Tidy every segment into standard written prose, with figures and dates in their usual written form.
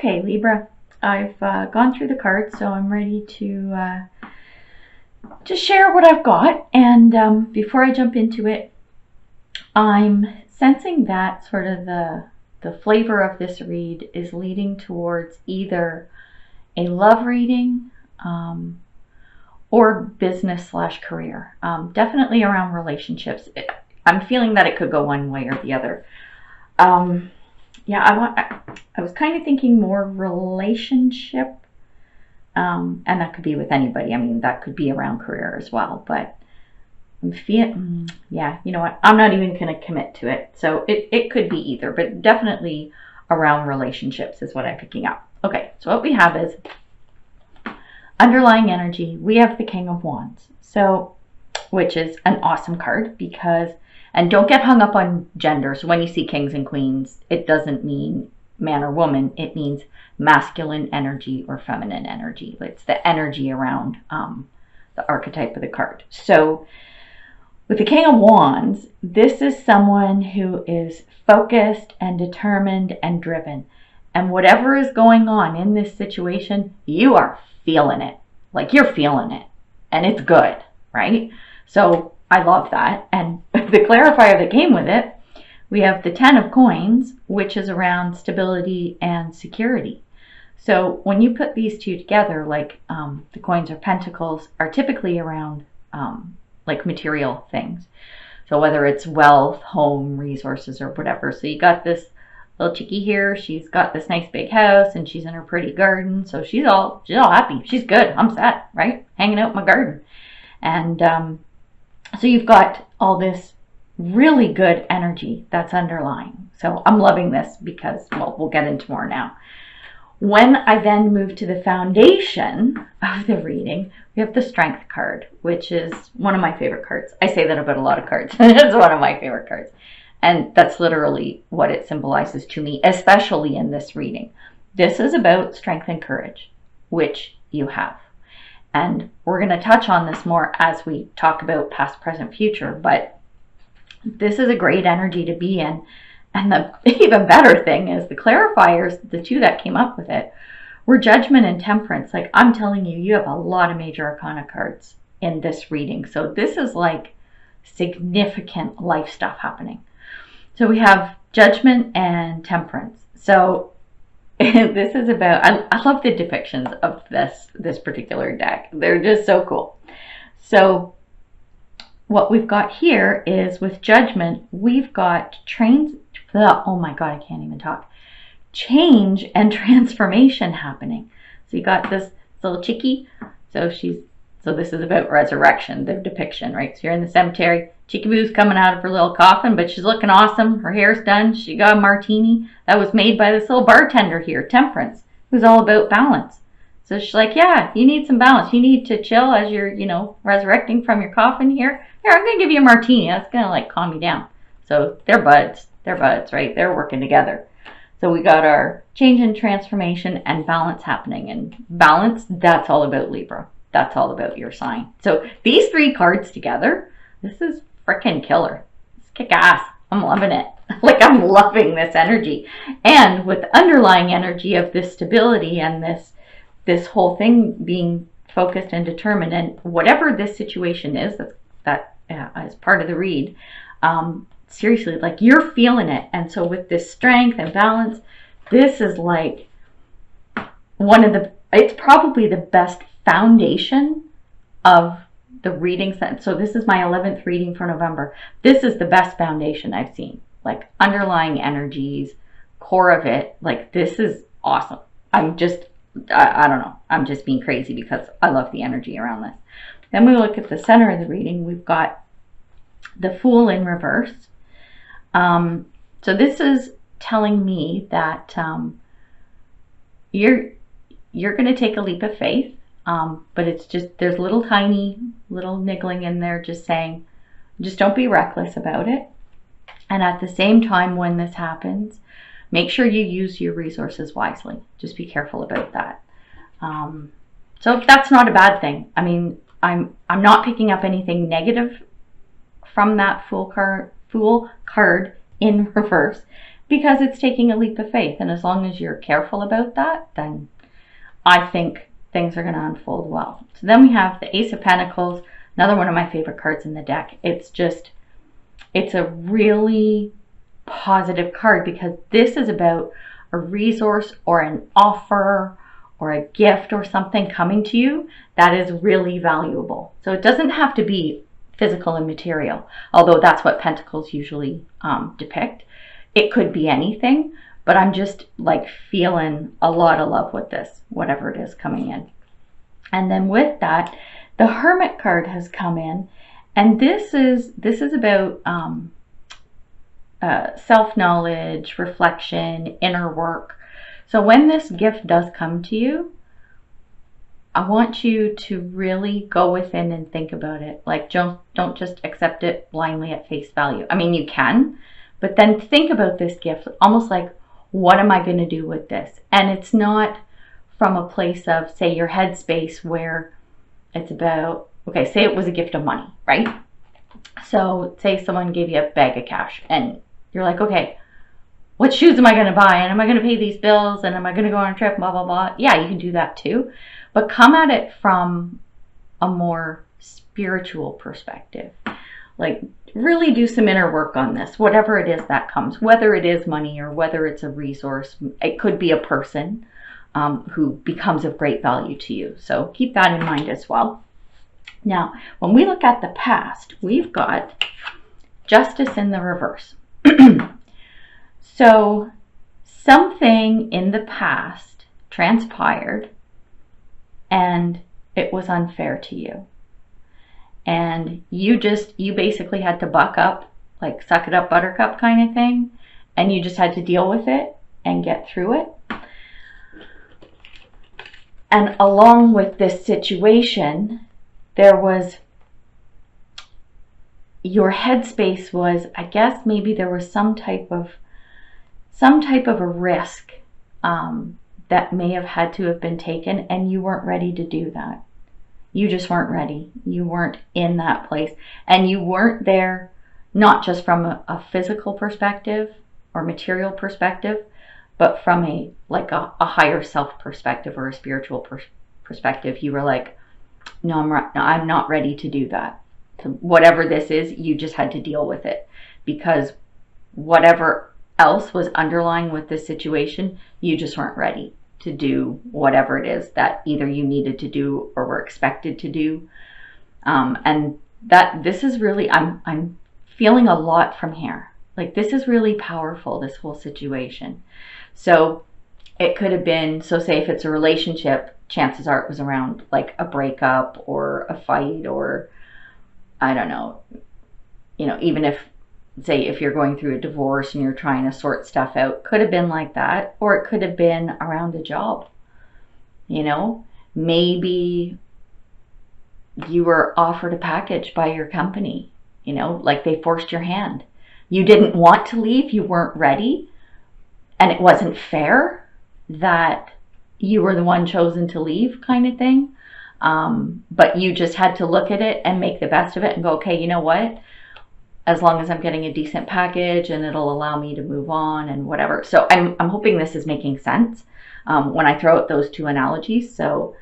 Okay, Libra, I've gone through the cards, so I'm ready to share what I've got. And before I jump into it, I'm sensing that sort of the flavor of this read is leading towards either a love reading or business slash career. Definitely around relationships. I'm feeling that it could go one way or the other. Yeah, I was kind of thinking more relationship, and that could be with anybody. I mean, that could be around career as well. But I'm feeling, yeah, you know what? I'm not even going to commit to it. So it could be either, but definitely around relationships is what I'm picking up. Okay, so what we have is underlying energy. We have the King of Wands, so which is an awesome card because. And don't get hung up on gender. So when you see kings and queens, it doesn't mean man or woman. It means masculine energy or feminine energy. It's the energy around the archetype of the card. So with the King of Wands, this is someone who is focused and determined and driven. And whatever is going on in this situation, you are feeling it. Like you're feeling it. And it's good, right? So I love that. And the clarifier that came with it, we have the 10 of coins, which is around stability and security. So when you put these two together, like the coins or pentacles are typically around like material things. So whether it's wealth, home, resources, or whatever. So you got this little chickie here. She's got this nice big house and she's in her pretty garden. So she's all happy. She's good. I'm set, right? Hanging out in my garden. And so you've got all this really good energy that's underlying. So I'm loving this because, well, we'll get into more now. When I then move to the foundation of the reading, we have the Strength card, which is one of my favorite cards. I say that about a lot of cards. It's one of my favorite cards. And that's literally what it symbolizes to me, especially in this reading. This is about strength and courage, which you have. And we're going to touch on this more as we talk about past, present, future. But this is a great energy to be in. And the even better thing is the clarifiers, the two that came up with it, were Judgment and Temperance. Like I'm telling you, you have a lot of major arcana cards in this reading. So this is like significant life stuff happening. So we have Judgment and Temperance. So this is about, I love the depictions of this particular deck. They're just so cool. So what we've got here is with Judgment, we've got oh my God, I can't even talk. Change and transformation happening. So you got this little chickie. So this is about resurrection, the depiction, right? So you're in the cemetery. Chicky Boo's coming out of her little coffin, but she's looking awesome. Her hair's done. She got a martini that was made by this little bartender here, Temperance, who's all about balance. So she's like, yeah, you need some balance. You need to chill as you're, resurrecting from your coffin here. Here, I'm going to give you a martini. That's going to like calm you down. So they're buds. They're buds, right? They're working together. So we got our change and transformation and balance happening. And balance, that's all about Libra. That's all about your sign. So these three cards together, this is freaking killer. It's kick ass. I'm loving it. Like I'm loving this energy. And with the underlying energy of this stability and this whole thing being focused and determined, and whatever this situation is that is part of the read, seriously, like you're feeling it. And so with this strength and balance, this is like it's probably the best foundation of the reading set. So this is my 11th reading for November. This is the best foundation I've seen. Like underlying energies, core of it. Like this is awesome. I don't know. I'm just being crazy because I love the energy around this. Then we look at the center of the reading. We've got the Fool in reverse. So this is telling me that you're going to take a leap of faith. But it's just, there's tiny little niggling in there just saying, just don't be reckless about it. And at the same time, when this happens, make sure you use your resources wisely. Just be careful about that. So that's not a bad thing. I mean, I'm not picking up anything negative from that Fool card in reverse, because it's taking a leap of faith. And as long as you're careful about that, then I think things are going to unfold well. So then we have the Ace of Pentacles, another one of my favorite cards in the deck. It's a really positive card because this is about a resource or an offer or a gift or something coming to you that is really valuable. So it doesn't have to be physical and material, although that's what Pentacles usually depict. It could be anything, but I'm just like feeling a lot of love with this, whatever it is coming in. And then with that, the Hermit card has come in, and this is about self-knowledge, reflection, inner work. So when this gift does come to you, I want you to really go within and think about it. Like, don't just accept it blindly at face value. I mean, you can, but then think about this gift almost like, what am I going to do with this? And it's not from a place of, say, your headspace where it's about, okay, say it was a gift of money, right? So say someone gave you a bag of cash and you're like, okay, what shoes am I going to buy? And am I going to pay these bills? And am I going to go on a trip? Blah, blah, blah. Yeah, you can do that too. But come at it from a more spiritual perspective. Like, really do some inner work on this, whatever it is that comes, whether it is money or whether it's a resource. It could be a person who becomes of great value to you. So keep that in mind as well. Now, when we look at the past, we've got Justice in the reverse. So something in the past transpired and it was unfair to you. And you basically had to buck up, like suck it up buttercup kind of thing. And you just had to deal with it and get through it. And along with this situation, there was, your headspace was, I guess maybe there was some type of a risk that may have had to have been taken, and you weren't ready to do that. You just weren't ready. You weren't in that place, and you weren't there not just from a physical perspective or material perspective, but from a higher self perspective or a spiritual perspective. You were like, no, I'm not ready to do that. So whatever this is, you just had to deal with it, because whatever else was underlying with this situation, you just weren't ready to do whatever it is that either you needed to do or were expected to do. And that this is really, I'm feeling a lot from here. Like, this is really powerful, this whole situation. So it could have been, so say if it's a relationship, chances are it was around like a breakup or a fight, or I don't know, even if, say, if you're going through a divorce and you're trying to sort stuff out, could have been like that. Or it could have been around a job. Maybe you were offered a package by your company, like they forced your hand. You didn't want to leave, you weren't ready, and it wasn't fair that you were the one chosen to leave, kind of thing. But you just had to look at it and make the best of it and go, okay, you know what? As long as I'm getting a decent package and it'll allow me to move on and whatever. So I'm hoping this is making sense when I throw out those two analogies. So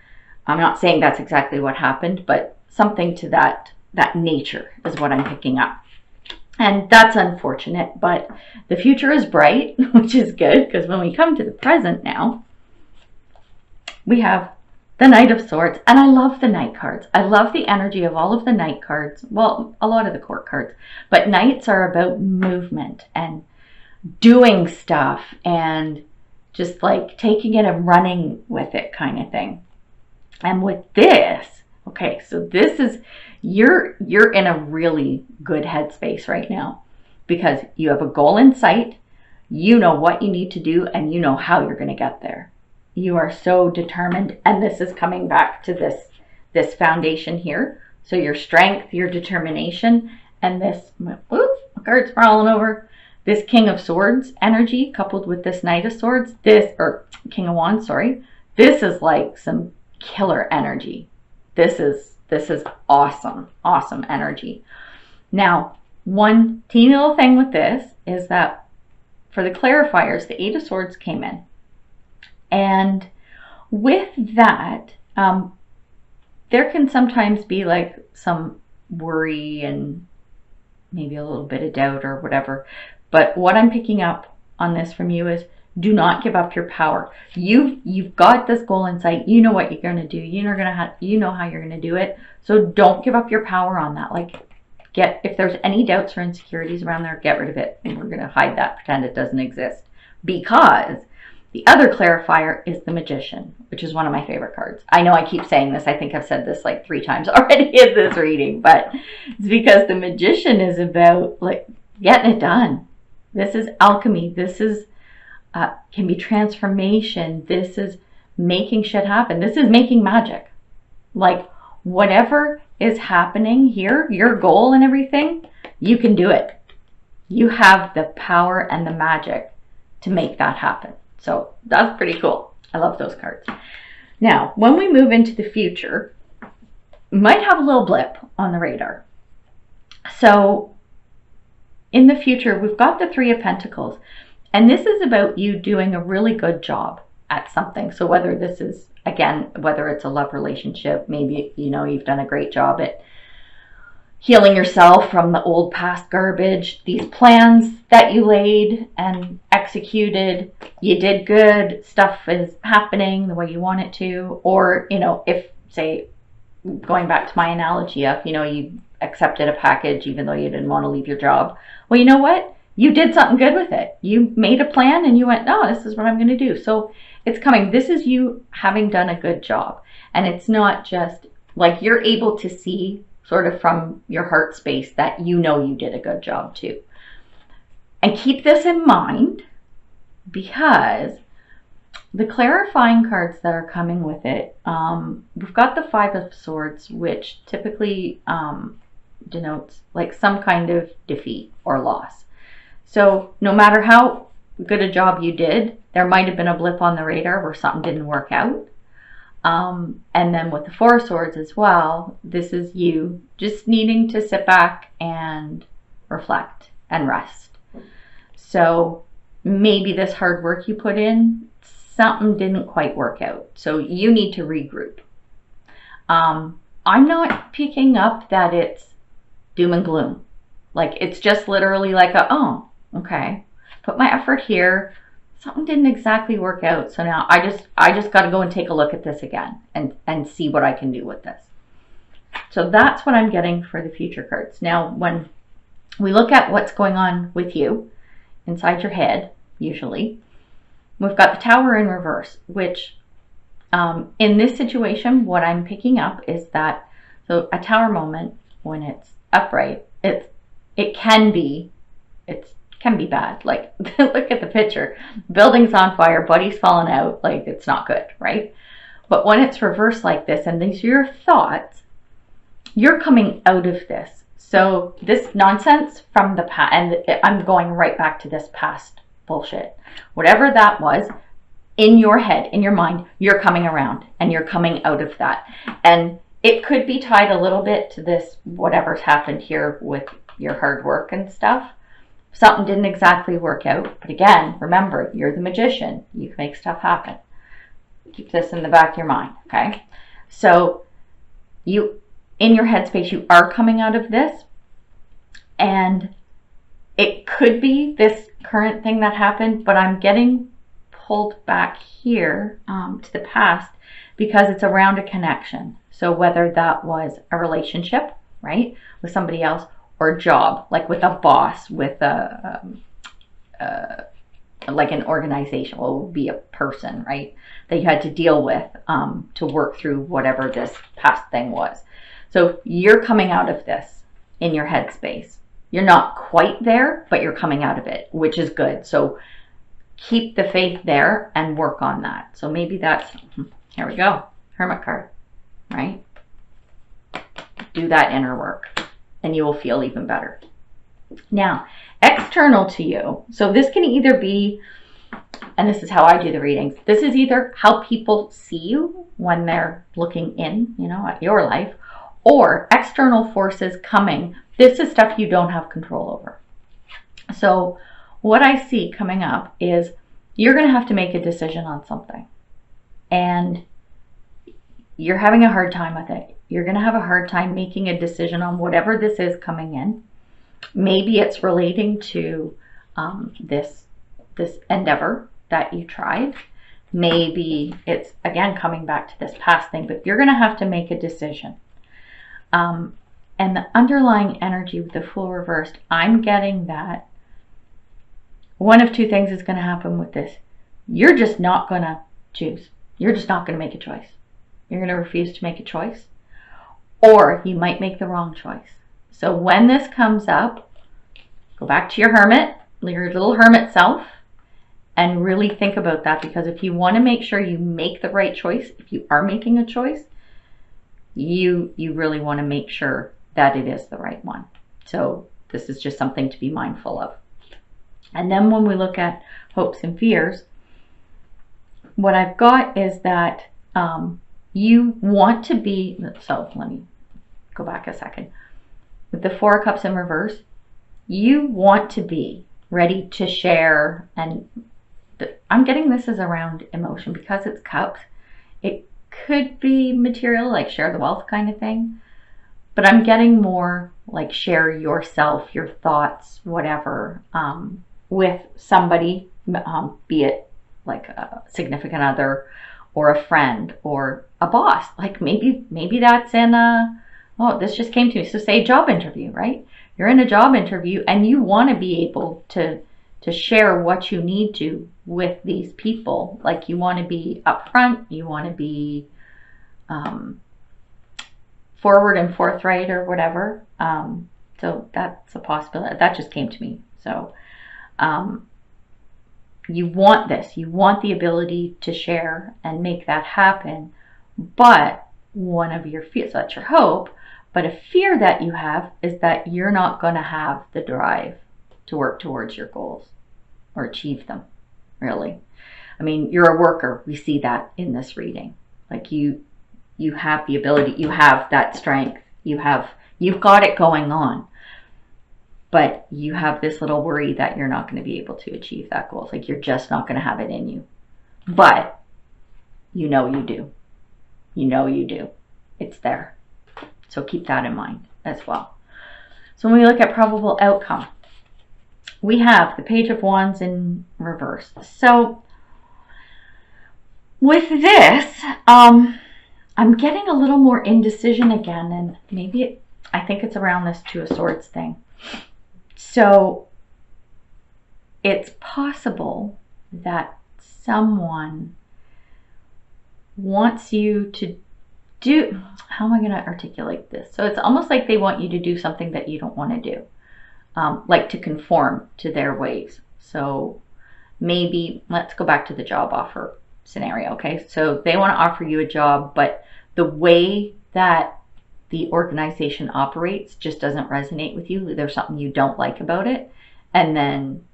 I'm not saying that's exactly what happened, but something to that nature is what I'm picking up. And that's unfortunate, but the future is bright, which is good, because when we come to the present now, we have the Knight of Swords, and I love the Knight cards. I love the energy of all of the Knight cards. Well, a lot of the Court cards, but Knights are about movement and doing stuff and just like taking it and running with it, kind of thing. And with this, okay, so this is, you're in a really good headspace right now, because you have a goal in sight, you know what you need to do, and you know how you're going to get there. You are so determined, and this is coming back to this foundation here. So your strength, your determination, and this, oops, my card's falling over. This King of Swords energy coupled with this Knight of Swords, or King of Wands, sorry. This is like some killer energy. This is awesome, awesome energy. Now, one teeny little thing with this is that for the clarifiers, the Eight of Swords came in. And with that, there can sometimes be like some worry and maybe a little bit of doubt or whatever. But what I'm picking up on this from you is, do not give up your power. You've got this goal in sight. You know what you're going to do. You know how you're going to do it. So don't give up your power on that. Like, if there's any doubts or insecurities around there, get rid of it. And we're going to hide that, pretend it doesn't exist. Because the other clarifier is the Magician, which is one of my favorite cards. I know I keep saying this. I think I've said this like 3 times already in this reading, but it's because the Magician is about like getting it done. This is alchemy. This is can be transformation. This is making shit happen. This is making magic. Like, whatever is happening here, your goal and everything, you can do it. You have the power and the magic to make that happen. So that's pretty cool. I love those cards. Now, when we move into the future, we might have a little blip on the radar. So in the future, we've got the Three of Pentacles. And this is about you doing a really good job at something. So whether this is, again, whether it's a love relationship, maybe, you've done a great job at healing yourself from the old past garbage. These plans that you laid and executed, you did good. Stuff is happening the way you want it to. Or, if, say, going back to my analogy of, you accepted a package even though you didn't want to leave your job. Well, you know what? You did something good with it. You made a plan and you went, no, this is what I'm going to do. So it's coming. This is you having done a good job. And it's not just like, you're able to see sort of from your heart space that you did a good job too. And keep this in mind, because the clarifying cards that are coming with it, we've got the Five of Swords, which typically denotes like some kind of defeat or loss. So no matter how good a job you did, there might have been a blip on the radar where something didn't work out. And then with the Four of Swords as well, this is you just needing to sit back and reflect and rest. So maybe this hard work you put in, something didn't quite work out. So you need to regroup. I'm not picking up that it's doom and gloom. Like, it's just literally like oh, okay, put my effort here. Something didn't exactly work out. So now I just got to go and take a look at this again and see what I can do with this. So that's what I'm getting for the future cards. Now, when we look at what's going on with you inside your head, usually, we've got the Tower in reverse, which in this situation, what I'm picking up is that, so a tower moment, when it's upright, it can be bad. Like, look at the picture. Building's on fire, buddy's falling out. Like, it's not good, right? But when it's reversed like this, and these are your thoughts, you're coming out of this. So this nonsense from the past, and I'm going right back to this past bullshit. Whatever that was, in your head, in your mind, you're coming around and you're coming out of that. And it could be tied a little bit to this, whatever's happened here with your hard work and stuff. Something didn't exactly work out. But again, remember, you're the Magician. You can make stuff happen. Keep this in the back of your mind, okay? So you, in your headspace, you are coming out of this. And it could be this current thing that happened, but I'm getting pulled back here to the past because it's around a connection. So whether that was a relationship, right, with somebody else, or a job, like with a boss, with a like an organization, well, it would be a person, right, that you had to deal with to work through whatever this past thing was. So you're coming out of this in your headspace. You're not quite there, but you're coming out of it, which is good. So keep the faith there and work on that. So maybe that's, here we go, Hermit card, right? Do that inner work and you will feel even better. Now, external to you. So this can either be, and this is how I do the readings, this is either how people see you when they're looking in, at your life, or external forces coming. This is stuff you don't have control over. So what I see coming up is you're going to have to make a decision on something. And you're having a hard time with it. You're going to have a hard time making a decision on whatever this is coming in. Maybe it's relating to this endeavor that you tried. Maybe it's, again, coming back to this past thing, but you're going to have to make a decision. And the underlying energy with the Fool reversed, I'm getting that one of two things is going to happen with this. You're just not going to choose. You're just not going to make a choice. You're going to refuse to make a choice. Or you might make the wrong choice. So when this comes up, go back to your hermit, your little hermit self, and really think about that. Because if you want to make sure you make the right choice, if you are making a choice, you really want to make sure that it is the right one. So this is just something to be mindful of. And then when we look at hopes and fears, what I've got is that you want to be, so let me go back a second. With the Four of Cups in reverse, you want to be ready to share. And I'm getting this is around emotion because it's cups. It could be material, like share the wealth kind of thing. But I'm getting more like share yourself, your thoughts, whatever, with somebody, be it like a significant other or a friend or a boss. Like maybe that's in a, oh, this just came to me. So say job interview, right? You're in a job interview and you want to be able to share what you need to with these people. Like you want to be upfront, you want to be forward and forthright or whatever. So that's a possibility. That just came to me. So you want this. You want the ability to share and make that happen. But one of your fears, so that's your hope, but a fear that you have is that you're not going to have the drive to work towards your goals or achieve them, really. I mean, you're a worker. We see that in this reading. Like you have the ability, you have that strength, you've got it going on. But you have this little worry that you're not going to be able to achieve that goal. It's like you're just not going to have it in you. But you know you do. You know you do. It's there. So keep that in mind as well. So when we look at probable outcome, we have the Page of Wands in reverse. So with this, I'm getting a little more indecision again. And maybe I think it's around this Two of Swords thing. So it's possible that someone wants you to do, how am I going to articulate this? So it's almost like they want you to do something that you don't want to do, like to conform to their ways. So maybe let's go back to the job offer scenario. Okay. So they want to offer you a job, but the way that the organization operates just doesn't resonate with you. There's something you don't like about it. And then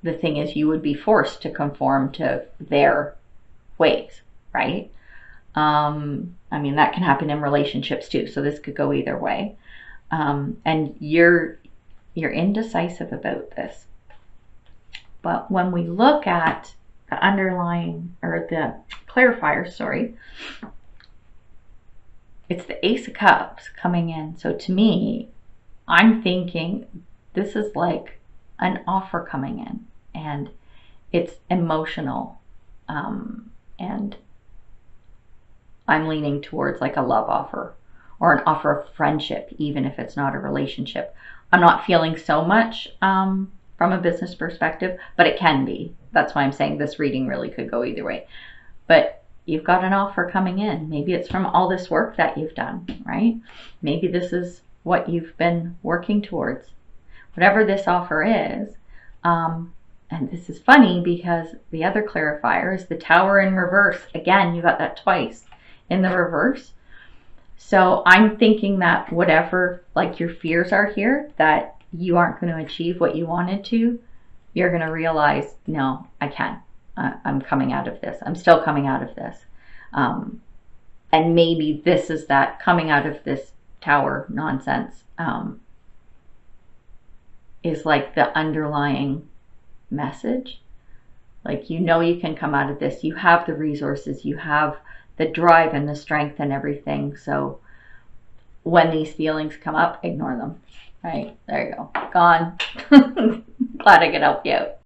the thing is, you would be forced to conform to their ways, right? I mean, that can happen in relationships too. So this could go either way. And you're indecisive about this. But when we look at the underlying, or the clarifier, sorry, it's the Ace of Cups coming in. So to me, I'm thinking this is like an offer coming in, and it's emotional. And I'm leaning towards like a love offer or an offer of friendship, even if it's not a relationship. I'm not feeling so much from a business perspective, but it can be. That's why I'm saying this reading really could go either way. But you've got an offer coming in. Maybe it's from all this work that you've done, right? Maybe this is what you've been working towards. Whatever this offer is, and this is funny because the other clarifier is the Tower in reverse. Again, you got that twice in the reverse. So I'm thinking that whatever like your fears are here, that you aren't going to achieve what you wanted to, you're going to realize, no, I can. I'm coming out of this. I'm still coming out of this. And maybe this is that coming out of this tower nonsense is like the underlying message. Like, you know, you can come out of this. You have the resources, you have the drive and the strength and everything. So when these feelings come up, ignore them. Right, there you go. Gone. Glad I could help you out.